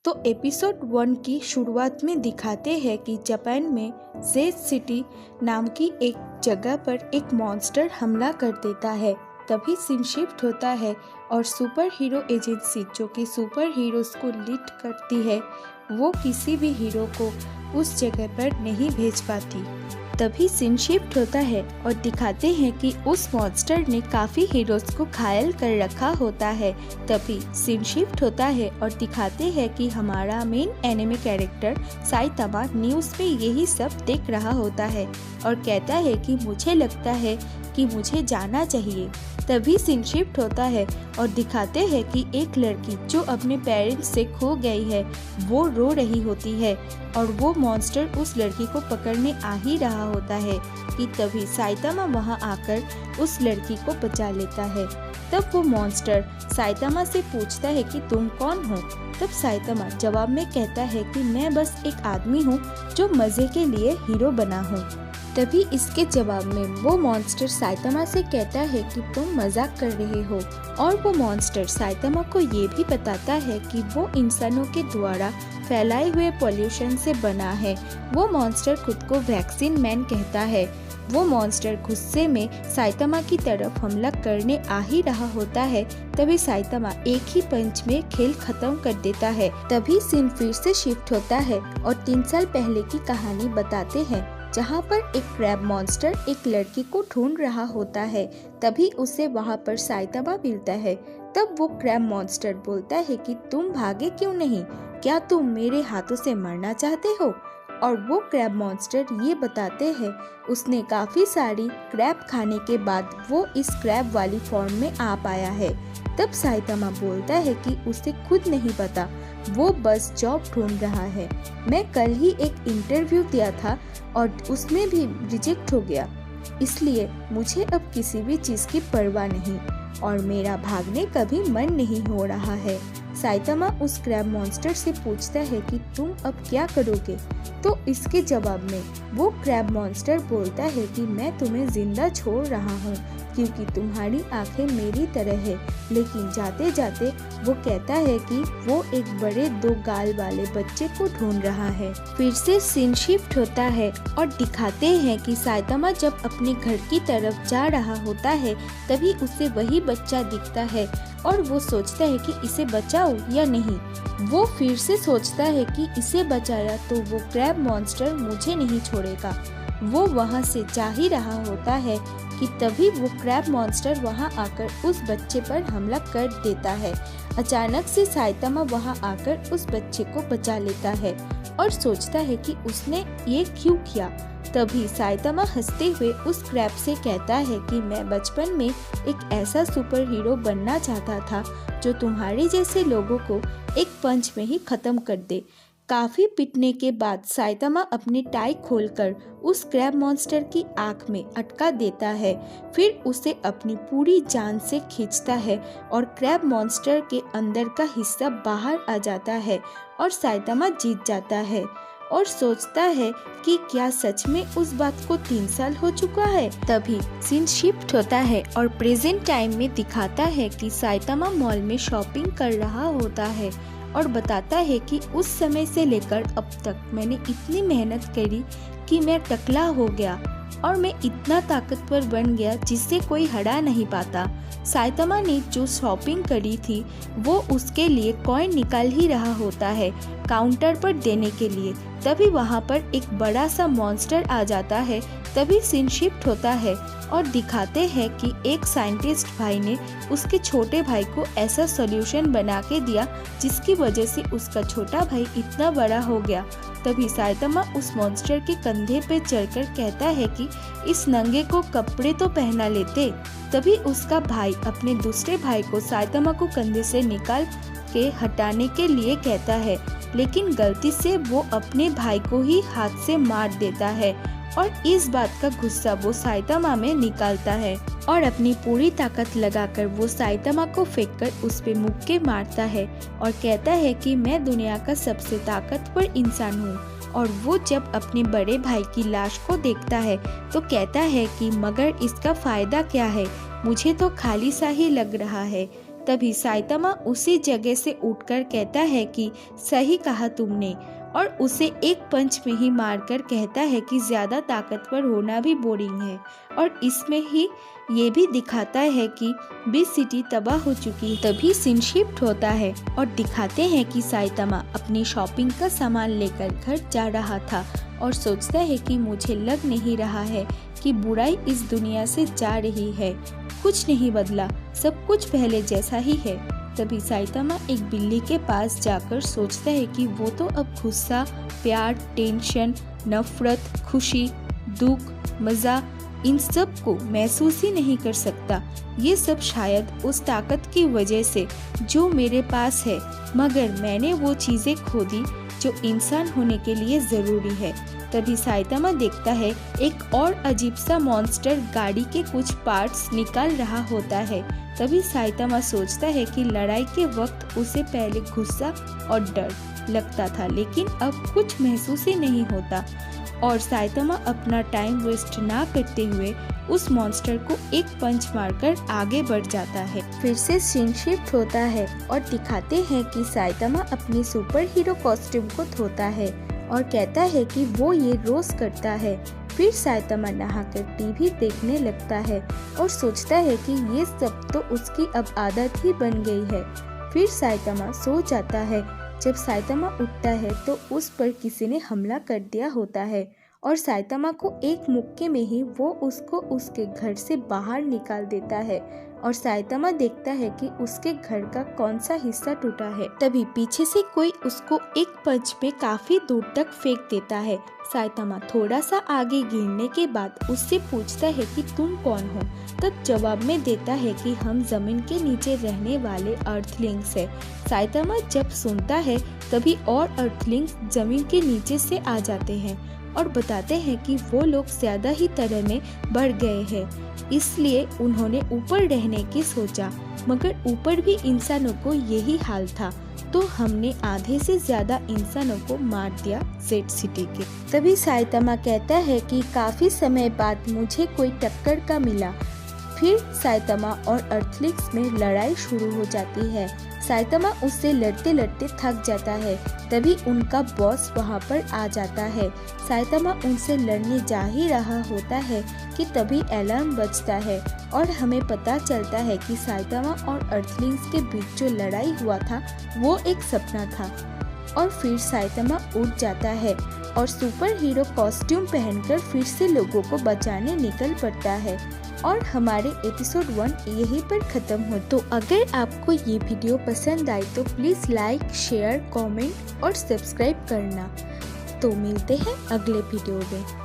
तो एपिसोड 1 की शुरुआत में दिखाते हैं कि जापान में जेड सिटी नाम की एक जगह पर एक मॉन्स्टर हमला कर देता है। तभी सीन शिफ्ट होता है और सुपर हीरो एजेंसी जो कि सुपर हीरोज को लीड करती है वो किसी भी हीरो को उस जगह पर नहीं भेज पाती। तभी सीन शिफ्ट होता है और दिखाते हैं कि उस मॉन्स्टर ने काफी हीरोज को घायल कर रखा होता है। तभी सीन शिफ्ट होता है और दिखाते हैं कि हमारा main anime character Saitama news पे यही सब देख रहा होता है और कहता है कि मुझे लगता है कि मुझे जाना चाहिए। तभी सीन शिफ्ट होता है और दिखाते हैं कि एक लड़की जो अपने पेरेंट्स से खो गई है वो रो रही होती है और वो मॉन्स्टर उस लड़की को पकड़ने आ ही रहा होता है कि तभी साइतामा वहां आकर उस लड़की को बचा लेता है। तब वो मॉन्स्टर साइतामा से पूछता है कि तुम कौन हो। तब साइतामा जवाब में कहता है कि मैं बस एक आदमी हूँ जो मजे के लिए हीरो बना हूँ। तभी इसके जवाब में वो मॉन्स्टर साइतामा से कहता है कि तुम मजाक कर रहे हो और वो मॉन्स्टर साइतामा को ये भी बताता है कि वो इंसानों के द्वारा फैलाए हुए पोल्यूशन से बना है। वो मॉन्स्टर खुद को वैक्सीन मैन कहता है। वो मॉन्स्टर गुस्से में साइतामा की तरफ हमला करने आ ही रहा होता है। तभी साइतामा एक ही पंच में खेल खत्म कर देता है। तभी सीन फिर से शिफ्ट होता है और 3 साल पहले की कहानी बताते हैं जहाँ पर एक क्रैब मॉन्स्टर एक लड़की को ढूंढ रहा होता है। तभी उसे वहाँ पर साइतामा मिलता है। तब वो क्रैब मॉन्स्टर बोलता है कि तुम भागे क्यों नहीं, क्या तुम मेरे हाथों से मरना चाहते हो। और वो क्रैब मॉन्स्टर ये बताते हैं उसने काफी सारी क्रैब खाने के बाद वो इस क्रैब वाली फॉर्म में आ पाया है। तब साइतामा बोलता है कि उसे खुद नहीं पता, वो बस जॉब ढूंढ रहा है। मैं कल ही एक इंटरव्यू दिया था और उसमें भी रिजेक्ट हो गया, इसलिए मुझे अब किसी भी चीज की परवाह नहीं और मेरा भागने का भी मन नहीं हो रहा है। साइतामा उस क्रैब मॉन्स्टर से पूछता है कि तुम अब क्या करोगे। तो इसके जवाब में वो क्रैब मॉन्स्टर बोलता है कि मैं तुम्हें जिंदा छोड़ रहा हूँ क्योंकि तुम्हारी आंखें मेरी तरह है। लेकिन जाते जाते वो कहता है कि वो एक बड़े 2 गाल वाले बच्चे को ढूंढ रहा है। फिर से सीन शिफ्ट होता है और दिखाते हैं कि साइतामा जब अपने घर की तरफ जा रहा होता है तभी उसे वही बच्चा दिखता है और वो सोचता है कि इसे बचाओ या नहीं। वो फिर से सोचता है कि इसे बचाया तो वो क्रैब मॉन्स्टर मुझे नहीं छोड़ेगा। वो वहाँ से जा ही रहा होता है कि तभी वो क्रैब मॉन्स्टर वहाँ आकर उस बच्चे पर हमला कर देता है। अचानक से साइतामा वहाँ आकर उस बच्चे को बचा लेता है और सोचता है कि उसने ये क्यों किया। तभी साइतामा हंसते हुए उस क्रैब से कहता है कि मैं बचपन में एक ऐसा सुपर हीरो बनना चाहता था जो तुम्हारे जैसे लोगों को एक पंच में ही खत्म कर दे। काफी पिटने के बाद साइतामा अपनी टाई खोलकर उस क्रैब मॉन्स्टर की आंख में अटका देता है। फिर उसे अपनी पूरी जान से खींचता है और क्रैब मॉन्स्टर के अंदर का हिस्सा बाहर आ जाता है और साइतामा जीत जाता है और सोचता है कि क्या सच में उस बात को 3 साल हो चुका है। तभी सीन शिफ्ट होता है और प्रेजेंट टाइम में दिखाता है कि साइतामा मॉल में शॉपिंग कर रहा होता है और बताता है कि उस समय से लेकर अब तक मैंने इतनी मेहनत करी कि मैं टकला हो गया और मैं इतना ताकतवर बन गया जिससे कोई हरा नहीं पाता। साइतामा ने जो शॉपिंग करी थी वो उसके लिए कॉइन निकाल ही रहा होता है काउंटर पर देने के लिए। तभी वहाँ पर एक बड़ा सा मॉन्स्टर आ जाता है। तभी सीन शिफ्ट होता है और दिखाते हैं कि एक साइंटिस्ट भाई ने उसके छोटे भाई को ऐसा सॉल्यूशन बना के दिया जिसकी वजह से उसका छोटा भाई इतना बड़ा हो गया। तभी साइतामा उस मॉन्स्टर के कंधे पे चढ़कर कहता है कि इस नंगे को कपड़े तो पहना लेते। तभी उसका भाई अपने दूसरे भाई को साइतामा को कंधे से निकाल के हटाने के लिए कहता है, लेकिन गलती से वो अपने भाई को ही हाथ से मार देता है और इस बात का गुस्सा वो साइतामा में निकालता है और अपनी पूरी ताकत लगाकर वो साइतामा को फेंककर उस पे मुक्के मारता है और कहता है कि मैं दुनिया का सबसे ताकतवर इंसान हूँ। और वो जब अपने बड़े भाई की लाश को देखता है तो कहता है कि मगर इसका फायदा क्या है, मुझे तो खाली सा ही लग रहा है। तभी साइतामा उसी जगह से उठकर कहता है कि सही कहा तुमने, और उसे एक पंच में ही मारकर कहता है कि ज़्यादा ताकतवर होना भी बोरिंग है। और इसमें ही ये भी दिखाता है कि बीच सिटी तबाह हो चुकी है। तभी सीन शिफ्ट होता है और दिखाते हैं कि साइतामा अपनी शॉपिंग का सामान लेकर घर जा रहा था और सोचता है कि मुझे लग नहीं रहा है कि बुराई इस दुनिया से जा रही है। कुछ नहीं बदला, सब कुछ पहले जैसा ही है। तभी साइतामा एक बिल्ली के पास जाकर सोचता है कि वो तो अब गुस्सा, प्यार, टेंशन, नफरत, खुशी, दुख, मज़ा इन सब को महसूस ही नहीं कर सकता। ये सब शायद उस ताकत की वजह से जो मेरे पास है, मगर मैंने वो चीज़ें खो दी जो इंसान होने के लिए ज़रूरी है। तभी साइतामा देखता है एक और अजीब सा मॉन्स्टर गाड़ी के कुछ पार्ट्स निकाल रहा होता है। तभी साइतामा सोचता है कि लड़ाई के वक्त उसे पहले गुस्सा और डर लगता था, लेकिन अब कुछ महसूस ही नहीं होता। और साइतामा अपना टाइम वेस्ट ना करते हुए उस मॉन्स्टर को एक पंच मारकर आगे बढ़ जाता है। फिर से सीन शिफ्ट होता है और दिखाते हैं कि साइतामा अपनी सुपर हीरो कॉस्ट्यूम को धोता है और कहता है कि वो ये रोज करता है। फिर साइतामा नहाकर टीवी देखने लगता है और सोचता है कि ये सब तो उसकी अब आदत ही बन गई है। फिर साइतामा सो जाता है। जब साइतामा उठता है तो उस पर किसी ने हमला कर दिया होता है और साइतामा को एक मुक्के में ही वो उसको उसके घर से बाहर निकाल देता है। और साइतामा देखता है कि उसके घर का कौन सा हिस्सा टूटा है। तभी पीछे से कोई उसको एक पंच में काफी दूर तक फेंक देता है। साइतामा थोड़ा सा आगे गिरने के बाद उससे पूछता है कि तुम कौन हो। तब जवाब में देता है कि हम जमीन के नीचे रहने वाले अर्थलिंग्स है। साइतामा जब सुनता है तभी और अर्थलिंग्स जमीन के नीचे से आ जाते हैं और बताते हैं कि वो लोग ज्यादा ही तरह में बढ़ गए हैं, इसलिए उन्होंने ऊपर रहने की सोचा, मगर ऊपर भी इंसानों को यही हाल था, तो हमने आधे से ज्यादा इंसानों को मार दिया जेड सिटी के। तभी साइतामा कहता है कि काफी समय बाद मुझे कोई टक्कर का मिला। फिर साइतामा और अर्थलिंग्स में लड़ाई शुरू हो जाती है। साइतामा उससे लड़ते लड़ते थक जाता है। तभी उनका बॉस वहां पर आ जाता है। साइतामा उनसे लड़ने जा ही रहा होता है कि तभी अलार्म बजता है और हमें पता चलता है कि साइतामा और अर्थलिंग्स के बीच जो लड़ाई हुआ था वो एक सपना था। और फिर साइतामा उठ जाता है और सुपर हीरो कॉस्ट्यूम पहनकर फिर से लोगों को बचाने निकल पड़ता है। और हमारे एपिसोड 1 यहीं पर खत्म हो। तो अगर आपको ये वीडियो पसंद आई तो प्लीज़ लाइक, शेयर, कमेंट और सब्सक्राइब करना। तो मिलते हैं अगले वीडियो में।